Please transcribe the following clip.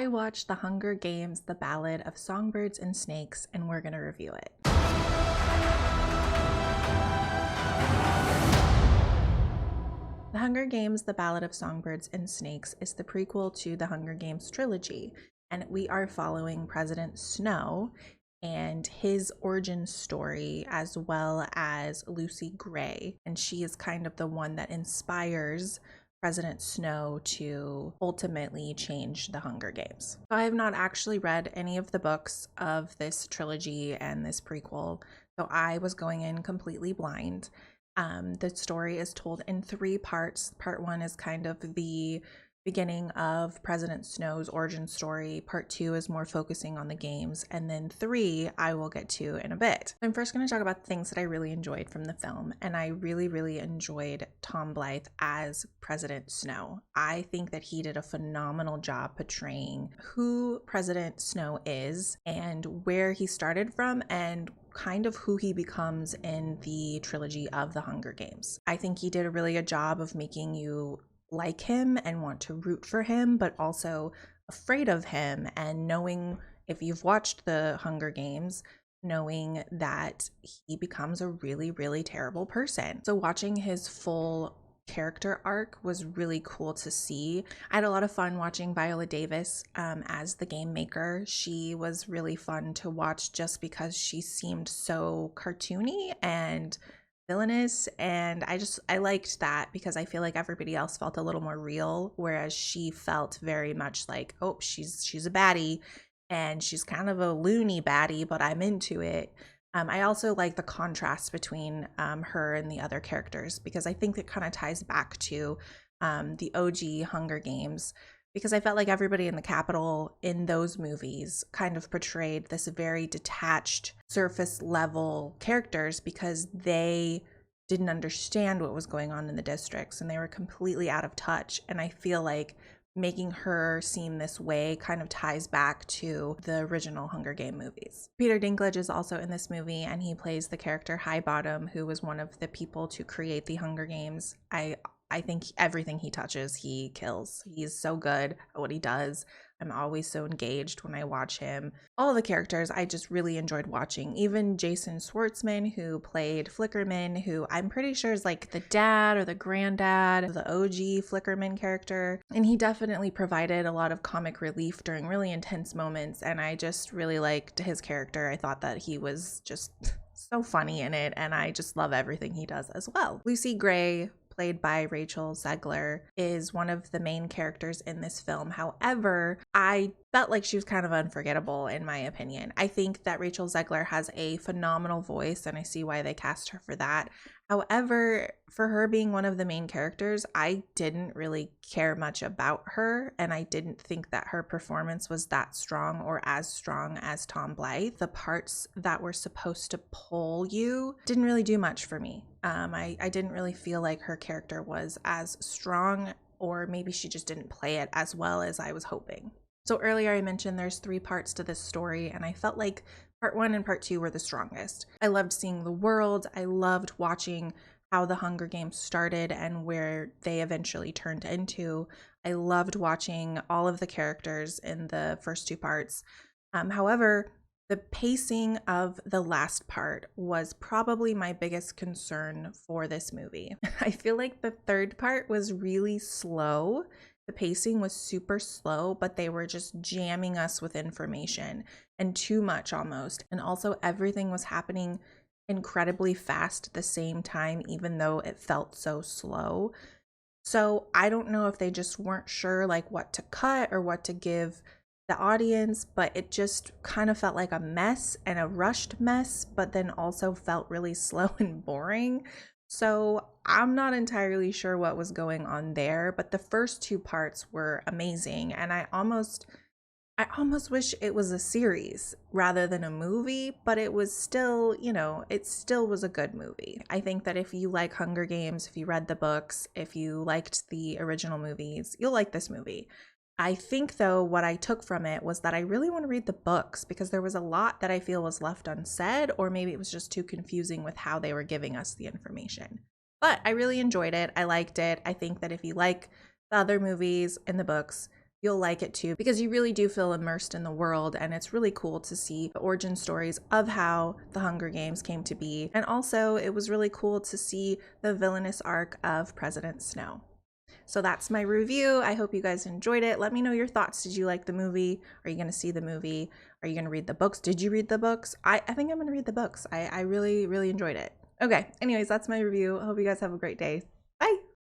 I watched The Hunger Games, The Ballad of Songbirds and Snakes, and we're going to review it. The Hunger Games, The Ballad of Songbirds and Snakes is the prequel to the Hunger Games trilogy, and we are following President Snow and his origin story, as well as Lucy Gray, and she is kind of the one that inspires President Snow to ultimately change the Hunger Games. So I have not actually read any of the books of this trilogy and this prequel, so I was going in completely blind. The story is told in 3 parts. Part 1 is kind of the beginning of President Snow's origin story. Part 2 is more focusing on the games, and then 3 I will get to in a bit. I'm first going to talk about things that I really enjoyed from the film, and I really enjoyed Tom Blythe as President Snow. I think that he did a phenomenal job portraying who President Snow is and where he started from and kind of who he becomes in the trilogy of the Hunger Games. I think he did a really good job of making you like him and want to root for him, but also afraid of him, and knowing, if you've watched the Hunger Games, knowing that he becomes a really terrible person. So watching his full character arc was really cool to see. I had a lot of fun watching Viola Davis as the game maker. She was really fun to watch just because she seemed so cartoony and villainous, and I liked that because I feel like everybody else felt a little more real, whereas she felt very much like, oh, she's a baddie, and she's kind of a loony baddie, but I'm into it. I also like the contrast between her and the other characters, because I think it kind of ties back to the OG Hunger Games, because I felt like everybody in the Capitol in those movies kind of portrayed this very detached, surface level characters, because they didn't understand what was going on in the districts and they were completely out of touch. And I feel like making her seem this way kind of ties back to the original Hunger Game movies. Peter Dinklage is also in this movie, and he plays the character Highbottom, who was one of the people to create the Hunger Games. I think everything he touches, he kills. He's so good at what he does. I'm always so engaged when I watch him. All the characters I just really enjoyed watching. Even Jason Schwartzman, who played Flickerman, who I'm pretty sure is like the dad or the granddad of the OG Flickerman character. And he definitely provided a lot of comic relief during really intense moments, and I just really liked his character. I thought that he was just so funny in it, and I just love everything he does as well. Lucy Gray, played by Rachel Zegler, is one of the main characters in this film. However, I felt like she was kind of unforgettable in my opinion. I think that Rachel Zegler has a phenomenal voice, and I see why they cast her for that. However, for her being one of the main characters, I didn't really care much about her, and I didn't think that her performance was that strong or as strong as Tom Blythe. The parts that were supposed to pull you didn't really do much for me. I didn't really feel like her character was as strong, or maybe she just didn't play it as well as I was hoping. So earlier I mentioned there's 3 parts to this story, and I felt like part 1 and part 2 were the strongest. I loved seeing the world. I loved watching how the Hunger Games started and where they eventually turned into. I loved watching all of the characters in the first 2 parts. However, the pacing of the last part was probably my biggest concern for this movie. I feel like the 3rd part was really slow. The pacing was super slow, but they were just jamming us with information, and too much almost. And also everything was happening incredibly fast at the same time, even though it felt so slow. So I don't know if they just weren't sure like what to cut or what to give the audience, but it just kind of felt like a mess, and a rushed mess, but then also felt really slow and boring. So I'm not entirely sure what was going on there, but the first 2 parts were amazing, and I almost wish it was a series rather than a movie, but it was still, it still was a good movie. I think that if you like Hunger Games, if you read the books, if you liked the original movies, you'll like this movie. I think, though, what I took from it was that I really want to read the books, because there was a lot that I feel was left unsaid, or maybe it was just too confusing with how they were giving us the information. But I really enjoyed it. I liked it. I think that if you like the other movies and the books, you'll like it too, because you really do feel immersed in the world, and it's really cool to see the origin stories of how the Hunger Games came to be. And also, it was really cool to see the villainous arc of President Snow. So that's my review. I hope you guys enjoyed it. Let me know your thoughts. Did you like the movie? Are you going to see the movie? Are you going to read the books? Did you read the books? I think I'm going to read the books. I really, really enjoyed it. Okay, anyways, that's my review. I hope you guys have a great day. Bye.